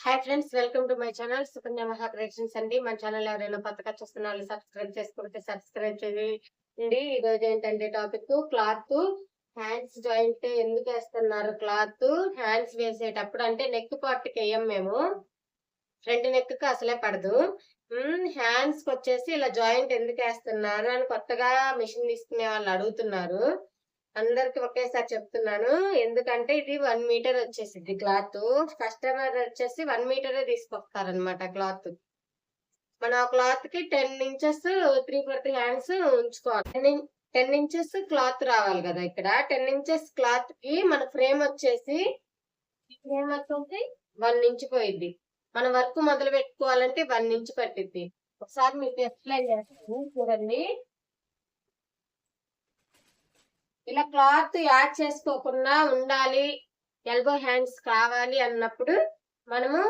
Hi friends, welcome to my channel Sukanya మహా creations అండి. మన ఛానల్ ఎవరైనా కొత్తగా చూస్తున్న వాళ్ళు సబ్స్క్రైబ్ చేసుకుంటే సబ్స్క్రైబ్ చేయండి. ఈ రోజు ఏంటంటే టాపిక్ క్లాత్ హ్యాండ్స్ జాయింట్ ఎందుకు వేస్తున్నారు. క్లాత్ హ్యాండ్స్ వేసేటప్పుడు అంటే నెక్ పార్ట్ కి వేయం మేము, ఫ్రంట్ నెక్ కి అసలే పడదు. హ్యాండ్స్ కి వచ్చేసి ఇలా జాయింట్ ఎందుకు వేస్తున్నారు అని కొత్తగా మిషన్ తీసుకునే వాళ్ళు అడుగుతున్నారు. అందరికి ఒకేసారి చెప్తున్నాను, ఎందుకంటే ఇది 1 మీటర్ వచ్చేసింది క్లాత్. కస్టమర్ వచ్చేసి 1 మీటరే తీసుకొస్తారనమాట క్లాత్. మన క్లాత్ కి 10 ఇంచెస్ 3/4 హ్యాండ్స్ ఉంచుకోవాలి. 10 ఇంచెస్ క్లాత్ రావాలి కదా. ఇక్కడ 10 ఇంచెస్ క్లాత్ కి మన ఫ్రేమ్ వచ్చేసి 1 ఇంచ్ పోయిద్ది. మన వర్క్ మొదలు పెట్టుకోవాలంటే 1 ఇంచ్ పట్టిద్ది. ఒకసారి మీకు ఎక్స్ప్లెయిన్ చేస్తాను, చూడండి. ఇలా క్లాత్ యాడ్ చేసుకోకుండా ఉండాలి, ఎల్బో హ్యాండ్స్ కావాలి అన్నప్పుడు మనము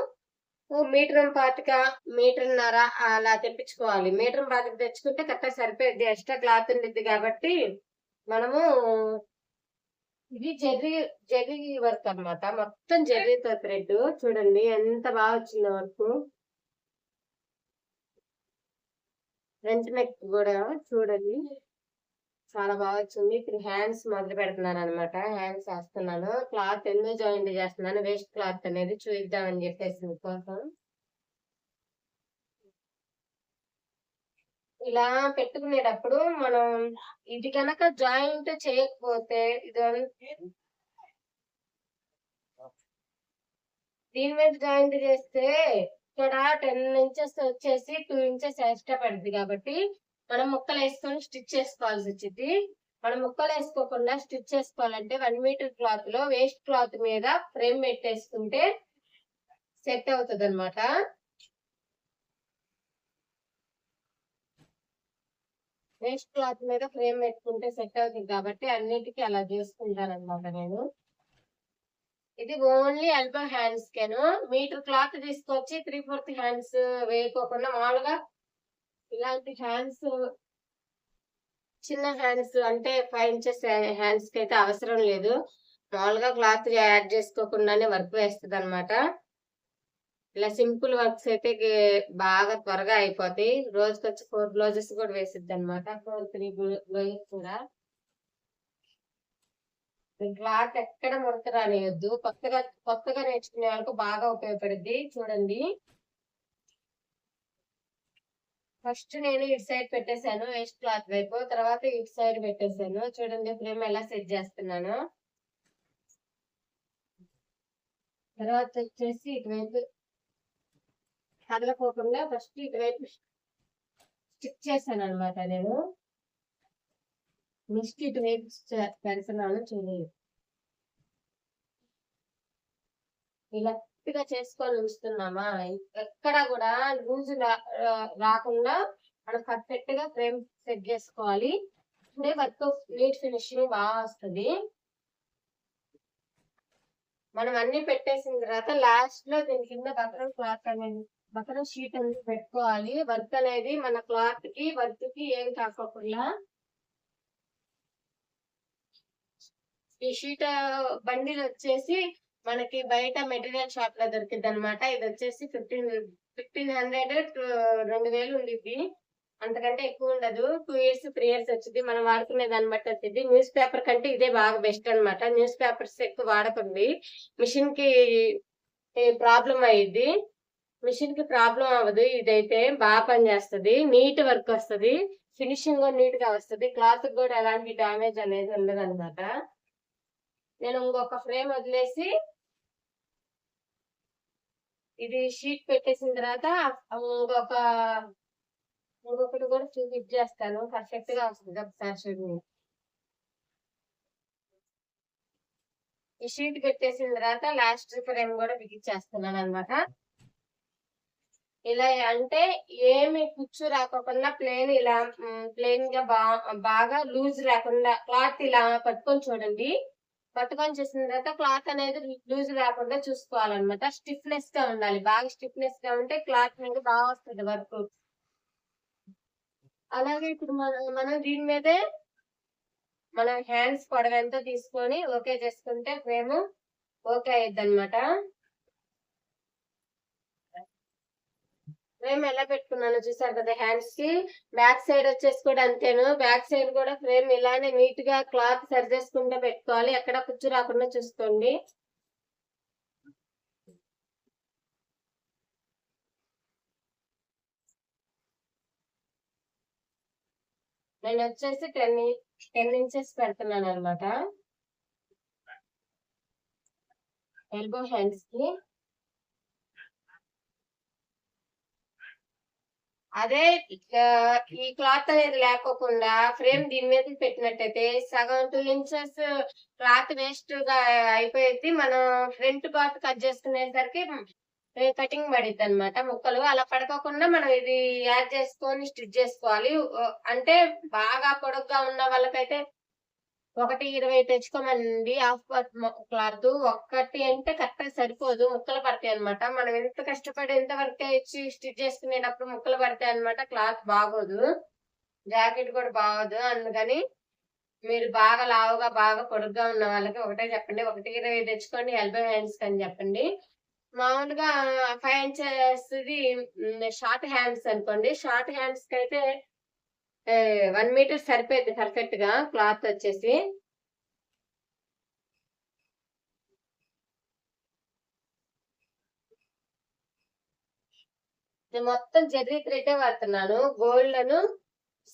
మీటర్ పాతిక, మీటర్న్నర అలా తెప్పించుకోవాలి. మీటర్ పాతిక తెచ్చుకుంటే కరెక్ట్గా సరిపోయింది. ఎక్స్ట్రా క్లాత్ ఉండిద్ది కాబట్టి మనము ఇది జెర్రీ వర్క్ అన్నమాట. మొత్తం జెర్రీతో థ్రెడ్. చూడండి ఎంత బాగా వచ్చిందో వర్క్. ఫ్రంట్ నెక్ కూడా చూడండి చాలా బాగా వచ్చింది. ఇప్పుడు హ్యాండ్స్ మొదలు పెడుతున్నాను అనమాట. హ్యాండ్స్ వేస్తున్నాను. క్లాత్ ఎందుకు జాయింట్ చేస్తున్నాను, వేస్ట్ క్లాత్ అనేది చూద్దామని చెప్పేసి మీకోసం. ఇలా పెట్టుకునేటప్పుడు మనం ఇది కనుక జాయింట్ చేయకపోతే దీని మీద జాయింట్ చేస్తే ఇక్కడ 10 ఇంచెస్ వచ్చేసి 2 ఇంచెస్ ఎక్స్ట్రా పడుతుంది. కాబట్టి మనం ముక్కలు వేసుకొని స్టిచ్ చేసుకోవాల్సి వచ్చింది. మనం ముక్కలు వేసుకోకుండా స్టిచ్ చేసుకోవాలంటే 1 మీటర్ క్లాత్ లో వేస్ట్ క్లాత్ మీద ఫ్రేమ్ పెట్టేసుకుంటే సెట్ అవుతుంది అనమాట. వేస్ట్ క్లాత్ మీద ఫ్రేమ్ పెట్టుకుంటే సెట్ అవుతుంది కాబట్టి అన్నిటికీ అలా చేసుకుంటాను అనమాట నేను. ఇది ఓన్లీ ఎల్బో హ్యాండ్స్ కేను. మీటర్ క్లాత్ తీసుకొచ్చి 3/4 హ్యాండ్స్ వేయకోకుండా మామూలుగా ఇలాంటి హ్యాండ్స్, చిన్న హ్యాండ్స్ అంటే 5 ఇంచెస్ హ్యాండ్స్ కి అయితే అవసరం లేదు. మామూలుగా క్లాత్ యాడ్ చేసుకోకుండానే వర్క్ వేస్తుంది అనమాట. ఇలా సింపుల్ వర్క్స్ అయితే బాగా త్వరగా అయిపోతాయి. రోజుకి వచ్చి 4 బ్లౌజెస్ కూడా వేసిద్ది అనమాట. 3 బ్లౌజెస్ కూడా. క్లాత్ ఎక్కడ ముడత రానియద్దు. కొత్తగా నేర్చుకునే వాళ్ళకు బాగా ఉపయోగపడుద్ది. చూడండి, ఫస్ట్ నేను ఇటు సైడ్ పెట్టేశాను వేస్ట్ క్లాత్ వైపు, తర్వాత ఇటు సైడ్ పెట్టేశాను. చూడండి ఫ్రేమ్ ఎలా సెట్ చేస్తున్నాను. తర్వాత వచ్చేసి ఇటువైపు కదలకోకుండా ఫస్ట్ ఇటువైపు స్టిక్ చేశాను అనమాట. నేను నెక్స్ట్ ఇటువైపు పెడుతున్నాను. చూడండి, ఇలా గట్టిగా చేసుకొని ఉంచుతున్నామా, ఎక్కడ కూడా లూజ్ రాకుండా మనం పర్ఫెక్ట్ గా ఫ్రేమ్ సెట్ చేసుకోవాలి. ఇప్పుడే వర్క్ నీట్ ఫినిషింగ్ బాగా వస్తుంది. మనం అన్ని పెట్టేసిన తర్వాత లాస్ట్ లో దీని కింద బకరం క్లాత్ అనేది, బకరం షీట్ అనేది పెట్టుకోవాలి. వర్క్ అనేది మన క్లాత్ కి వర్క్ కి ఏం కాకోకుండా. ఈ షీట్ బండిల్ వచ్చేసి మనకి బయట మెటీరియల్ షాప్ లో దొరికింది అనమాట. ఇది వచ్చేసి 1500 2000 ఉండిద్ది. అంతకంటే ఎక్కువ ఉండదు. 2 ఇయర్స్ 3 ఇయర్స్ వచ్చింది. మనం వాడుకునే దాన్ని బట్టి వచ్చింది. న్యూస్ పేపర్ కంటే ఇదే బాగా బెస్ట్ అనమాట. న్యూస్ పేపర్స్ ఎక్కువ వాడకండి, మిషన్ కి ప్రాబ్లం అయ్యిద్ది. మిషన్ కి ప్రాబ్లం అవ్వదు. ఇదైతే బాగా పనిచేస్తుంది, నీట్ వర్క్ వస్తుంది, ఫినిషింగ్ కూడా నీట్ గా వస్తుంది. క్లాత్ కూడా ఎలాంటి డామేజ్ అనేది ఉండదు అనమాట. నేను ఇంకొక ఫ్రేమ్ వదిలేసి ఇది షీట్ పెట్టేసిన తర్వాత ఇంకొకటి కూడా ఫిట్ చేస్తాను. పర్ఫెక్ట్ గా వస్తుంది. ఒకసారి చూడండి, ఈ షీట్ పెట్టేసిన తర్వాత లాస్ట్ ఫ్రేమ్ కూడా బిగించేస్తున్నాను అనమాట. ఇలా అంటే ఏమి కుచ్చు రాకోకుండా ప్లేన్ ఇలా ప్లేన్ గా బాగా లూజ్ రాకుండా క్లాత్ ఇలా పట్టుకొని చూడండి. పట్టుకొని చేసిన తర్వాత క్లాత్ అనేది లూజ్ రాకుండా చూసుకోవాలన్నమాట. స్టిఫ్నెస్ గా ఉండాలి. బాగా స్టిఫ్నెస్ గా ఉంటే క్లాత్ అనేది బాగా వస్తుంది వర్క్. అలాగే ఇప్పుడు మనం దీని మీదే మన హ్యాండ్స్ పొడవెంతో తీసుకొని ఓకే చేసుకుంటే ఫ్రేమ్ ఓకే అయ్యిద్ది అనమాట. ఫ్రేమ్ ఎలా పెట్టుకున్నానో చూసారు కదా. హ్యాండ్స్ కి బ్యాక్ సైడ్ వచ్చేసి కూడా అంతేను. బ్యాక్ సైడ్ కూడా ఫ్రేమ్ ఇలానే నీట్ గా క్లాత్ సరి చేసుకుంటూ పెట్టుకోవాలి. ఎక్కడ కుచ్చు రాకుండా చూసుకోండి. నేను వచ్చేసి 10 ఇంచెస్ పెడుతున్నాను అనమాట ఎల్బో హ్యాండ్స్ కి. అదే ఈ క్లాత్ అనేది లేకోకుండా ఫ్రేమ్ దీని మీద పెట్టినట్టయితే సగం 2 ఇంచెస్ క్లాత్ వేస్ట్ గా అయిపోయింది. మనం ఫ్రంట్ పార్ట్ కట్ చేసుకునేసరికి కటింగ్ పడిద్ది అనమాట ముక్కలు. అలా పడుకోకుండా మనం ఇది యాడ్ చేసుకొని స్టిచ్ చేసుకోవాలి. అంటే బాగా పొడుగ్గా ఉన్న వాళ్ళకైతే 1:20 తెచ్చుకోమనండి హాఫ్ క్లాత్. ఒక్కటి అంటే కరెక్ట్ గా సరిపోదు, ముక్కలు పడతాయి అనమాట. మనం ఎంత కష్టపడి ఎంత వర్క్ ఇచ్చి స్టిచ్ చేసుకునేటప్పుడు ముక్కలు పడతాయి అనమాట. క్లాత్ బాగోదు, జాకెట్ కూడా బాగోదు. అందుకని మీరు బాగా లావుగా బాగా పొడుగ్గా ఉన్న వాళ్ళకి ఒకటే చెప్పండి, 1:20 తెచ్చుకోండి ఎల్బో హ్యాండ్స్ అని చెప్పండి. మామూలుగా 5 ఇంచెస్ షార్ట్ హ్యాండ్స్ అనుకోండి. షార్ట్ హ్యాండ్స్ కి అయితే 1 మీటర్ సరిపోయింది పర్ఫెక్ట్ గా క్లాత్ వచ్చేసి. నేను మొత్తం జెర్రీ థ్రెడ్ వాడుతున్నాను. గోల్డ్ అను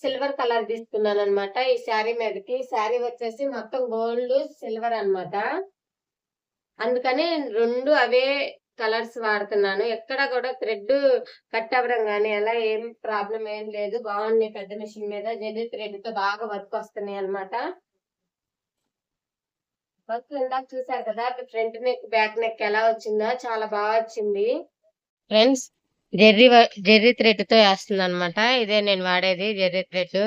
సిల్వర్ కలర్ తీసుకున్నాను అనమాట ఈ శారీ మీదకి. శారీ వచ్చేసి మొత్తం గోల్డ్ సిల్వర్ అన్నమాట. అందుకని 2 అవే కలర్స్ వాడుతున్నాను. ఎక్కడ కూడా థ్రెడ్ కట్ అవ్వడం గానీ అలా ఏం ప్రాబ్లం ఏం లేదు. బాగున్నాయి. పెద్ద మిషన్ మీద జెర్రీ థ్రెడ్ తో బాగా వర్క్ వస్తున్నాయి అన్నమాట. వర్క్ ఇందాక చూసారు కదా, ఫ్రంట్ నెక్ బ్యాక్ నెక్ ఎలా వచ్చిందో చాలా బాగా వచ్చింది ఫ్రెండ్స్. జెర్రీ థ్రెడ్ తో వేస్తుంది అనమాట. ఇదే నేను వాడేది జెర్రీ థ్రెడ్.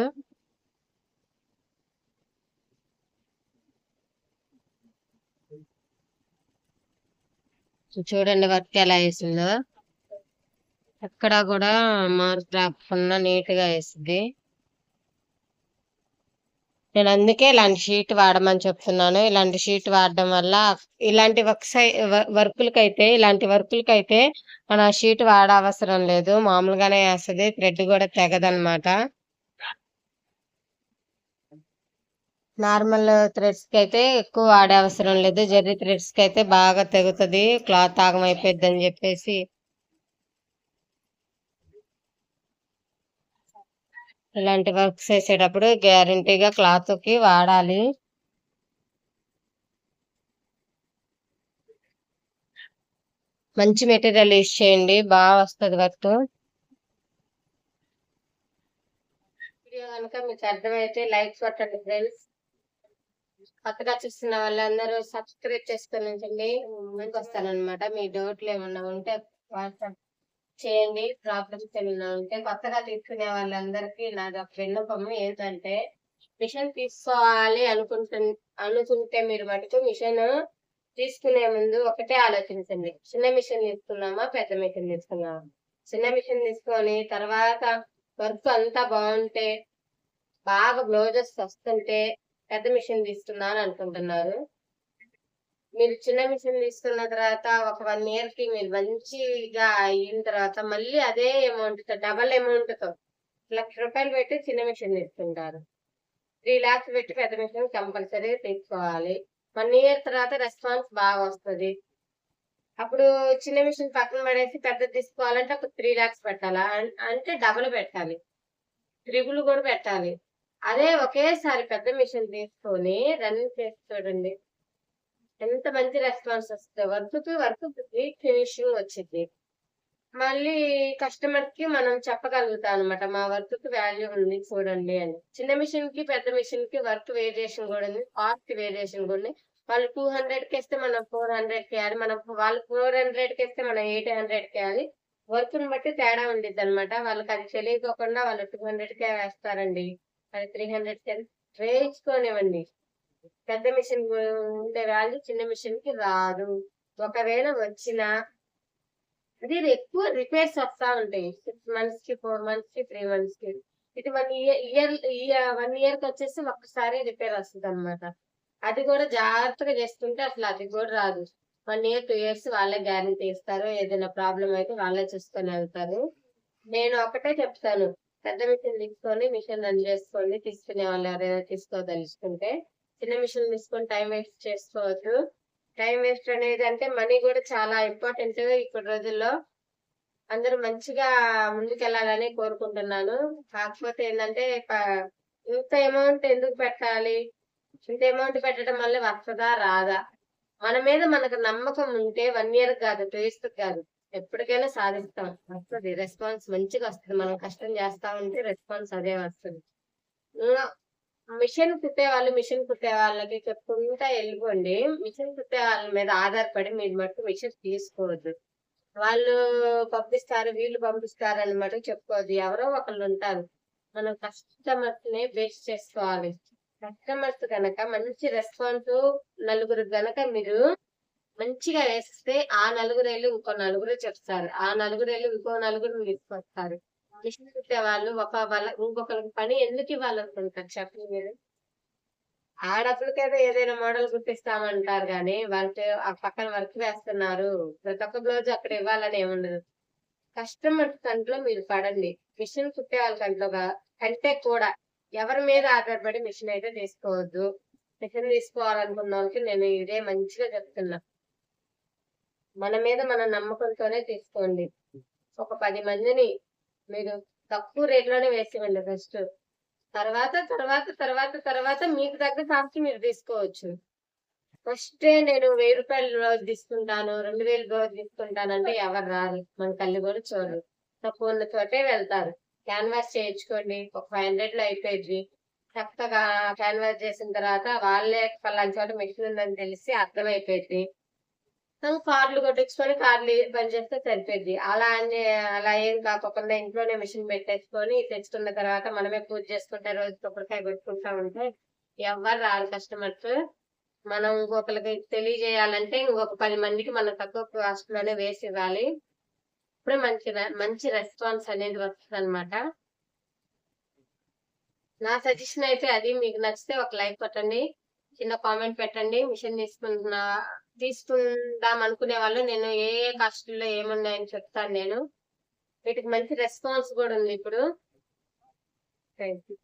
చూడండి వర్క్ ఎలా వేసిందో. ఎక్కడ కూడా మార్క్ రాకుండా నీట్ గా వేసింది. నేను అందుకే ఇలాంటి షీట్ వాడమని చెప్తున్నాను. ఇలాంటి షీట్ వాడడం వల్ల ఇలాంటి ఇలాంటి వర్కులకైతే మన షీట్ వాడవసరం లేదు, మామూలుగానే వేస్తుంది. థ్రెడ్ కూడా తెగదనమాట. నార్మల్ థ్రెడ్స్ కి అయితే ఎక్కువ వాడే అవసరం లేదు. జెర్రీ థ్రెడ్స్ కి అయితే బాగా తెగుతుంది, క్లాత్ ఆగమైపోద్ది అని చెప్పేసి ఇలాంటి వర్క్స్ చేసేటప్పుడు గ్యారంటీగా క్లాత్ కి వాడాలి. మంచి మెటీరియల్ యూస్ చేయండి, బాగా వస్తుంది వర్క్. వీడియో కనుక మీకు అర్థమైతే లైక్ కొట్టండి ఫ్రెండ్స్. కొత్తగా చూస్తున్న వాళ్ళందరూ సబ్స్క్రైబ్ చేసుకుని ఉంచండి. ముందుకు వస్తానన్నమాట. మీ డౌట్లు ఏమన్నా ఉంటే వాట్సాప్ చేయండి. ప్రాబ్లమ్స్ ఏమన్నా ఉంటే కొత్తగా తీసుకునే వాళ్ళందరికీ నాది ఒక విన్నపం ఏంటంటే, మిషన్ తీసుకోవాలి అనుకుంటే మీరు మటుకు మిషన్ తీసుకునే ముందు ఒకటే ఆలోచించండి, చిన్న మిషన్ తీసుకున్నామా పెద్ద మిషన్ తీసుకున్నామా. చిన్న మిషన్ తీసుకొని తర్వాత వర్క్ అంతా బాగుంటే, బాగా బ్లౌజెస్ వస్తుంటే పెద్ద మిషన్ తీసుకున్నాను అనుకుంటున్నారు. మీరు చిన్న మిషన్ తీసుకున్న తర్వాత ఒక 1 ఇయర్ కి మీరు మంచిగా అయిన తర్వాత మళ్ళీ అదే అమౌంట్ తో డబల్ అమౌంట్ తో ₹1,00,000 పెట్టి చిన్న మిషన్ తీసుకుంటారు. 3 lakhs పెట్టి పెద్ద మిషన్ కంపల్సరీ తీసుకోవాలి. 1 ఇయర్ తర్వాత రెస్పాన్స్ బాగా వస్తుంది. అప్పుడు చిన్న మిషన్ పక్కన పడేసి పెద్దది తీసుకోవాలంటే ఒక 3 lakhs పెట్టాలా, అంటే డబుల్ పెట్టాలి, ట్రిపుల్ కూడా పెట్టాలి. అదే ఒకేసారి పెద్ద మిషన్ తీసుకొని రన్ చేసి చూడండి, ఎంత మంచి రెస్పాన్స్ వస్తుంది. వర్క్ ఫినిషింగ్ వచ్చింది. మళ్ళీ కస్టమర్ కి మనం చెప్పగలుగుతాం అనమాట, మా వర్క్ కి వాల్యూ ఉంది చూడండి అని. చిన్న మిషన్ కి పెద్ద మిషన్ కి వర్క్ వేరియేషన్ కూడా ఉంది, కాస్ట్ వేరియేషన్ కూడా ఉంది. వాళ్ళు 200 కి ఇస్తే మనం 400 కి వేయాలి, మనం వాళ్ళు 400 కి ఇస్తే మనం 800 కి వేయాలి. వర్క్ ని బట్టి తేడా ఉండిద్ది అనమాట. వాళ్ళకి అది తెలియకోకుండా వాళ్ళు 200 కే వేస్తారండి, అది 300 కి వేయించుకోనివ్వండి. పెద్ద మిషన్ ఉండే వాల్యూ చిన్న మిషన్ కి రాదు. ఒకవేళ వచ్చినా అది ఎక్కువ రిపేర్స్ వస్తా ఉంటాయి. 6 months కి 4 months కి 3 months కి. ఇది 1 ఇయర్ కి వచ్చేసి ఒక్కసారి రిపేర్ వస్తుంది అనమాట. అది కూడా జాగ్రత్తగా చేసుకుంటే అసలు అది కూడా రాదు. 1 year 2 years వాళ్ళే గ్యారంటీ ఇస్తారు. ఏదైనా ప్రాబ్లం అయితే వాళ్ళే చూసుకొని వెళ్తారు. నేను ఒకటే చెప్తాను. పెద్ద మిషన్ తీసుకొని మిషన్ రన్ చేసుకోండి. తీసుకునే వాళ్ళు ఎవరైనా తీసుకోదలుచుకుంటే. చిన్న మిషన్ తీసుకొని టైం వేస్ట్ చేసుకోవద్దు. టైం వేస్ట్ అనేది అంటే మనీ కూడా చాలా ఇంపార్టెంట్ ఇప్పటి రోజుల్లో. అందరూ మంచిగా ముందుకెళ్ళాలని కోరుకుంటున్నాను. కాకపోతే ఏందంటే ఇంత అమౌంట్ ఎందుకు పెట్టాలి? ఇంత అమౌంట్ పెట్టడం వల్ల వస్తదా? రాదా? మన మీద మనకు నమ్మకం ఉంటే 1 ఇయర్ కాదు, 2 ఇయర్స్ కాదు. ఎప్పటికైనా సాధిస్తాం. వస్తది. రెస్పాన్స్ మంచిగా వస్తది. మనం కష్టం చేస్తా ఉంటే రెస్పాన్స్ అదే వస్తది. హ్మ్. మిషన్ కుట్టే వాళ్ళకి చెప్పుకుంటా ఎళ్ళిపోండి. మిషన్ కుట్టే వాళ్ళ మీద ఆధారపడి మీరు మటుకు మిషన్ తీసుకోవద్దు. వాళ్ళు పంపిస్తారు, వీళ్ళు పంపిస్తారని మటుకు చెప్పుకోవద్దు. ఎవరో ఒకళ్ళుంటారు. మనం కస్టమర్స్‌ని బేస్ చేసుకోవాలి. కస్టమర్స్ గనక మంచి రెస్పాన్సు నలుగురికి గనక మీరు మంచిగా వేస్తే ఆ నలుగురెళ్ళి ఇంకో నలుగురు చెప్తారు. ఆ నలుగురెళ్ళి ఇంకో నలుగురిని తీసుకొస్తారు. మిషన్ కుట్టే వాళ్ళు ఇంకొకళ్ళకి పని ఎందుకు ఇవ్వాలనుకుంటారు చెప్పండి మీరు? ఆడోళ్ళకేదో ఏదైనా మోడల్ కుట్టిస్తామంటారు గానీ, వాళ్ళకి ఆ పక్కన వర్క్ వేస్తున్నారు. ప్రతి ఒక్క బ్లౌజ్ అక్కడ ఇవ్వాలని ఏముండదు. కస్టమర్స్ కంట్లో మీరు పడండి. మిషన్ కుట్టే వాళ్ళ కంటే కూడా ఎవరి మీద ఆధారపడి మిషన్ అయితే తీసుకోవద్దు. మిషన్ తీసుకోవాలనుకున్నోళ్ళకి నేను ఇదే మంచిగా చెప్తున్నా. మన మీద మన నమ్మకంతోనే తీసుకోండి. ఒక 10 మందిని మీరు తక్కువ రేట్‌లోనే వేసివ్వండి ఫస్టు. తర్వాత మీకు తగ్గ కాస్ట్ మీరు తీసుకోవచ్చు. ఫస్టే నేను రూ. 1000 బ్లౌజ్ తీసుకుంటాను, 2000 బ్లౌజ్ తీసుకుంటానంటే ఎవరు రారు. మన కళ్ళు కూడా చూడరు. తక్కువున్న చోటే వెళ్తారు. క్యాన్వాస్ చేయించుకోండి. ఒక 500లో అయిపోయిద్ది. చక్కగా క్యాన్వాస్ చేసిన తర్వాత వాళ్ళే పలానా చోట మెషిన్ ఉందని తెలిసి అర్థమైపోయిద్ది. కార్డ్‌లు కొట్టించుకొని కార్డ్‌లు పని చేస్తే సరిపోద్ది. అలా ఏం కాకోకుండా ఇంట్లోనే మిషన్ పెట్టేసుకొని తెచ్చుకున్న తర్వాత మనమే పూజ చేసుకుంటే రోజు కొబ్బరికాయ కొట్టుకుంటా ఉంటే ఎవ్వరు రారు కస్టమర్స్. మనం ఇంకొకళ్ళకి తెలియజేయాలంటే ఇంకొక 10 మందికి మనం తక్కువ కాస్ట్‌లోనే వేసివ్వాలి. అప్పుడే మంచి రెస్పాన్స్ అనేది వస్తదనమాట. నా సజెషన్ అయితే అది. మీకు నచ్చితే ఒక లైక్ కొట్టండి. చిన్న కామెంట్ పెట్టండి. మిషన్ తీసుకుందాం అనుకునే వాళ్ళు నేను ఏ ఏ కాస్ట్‌లో ఏమున్నాయని చెప్తాను నేను. వీటికి మంచి రెస్పాన్స్ గూడా ఉంది ఇప్పుడు. Thank you.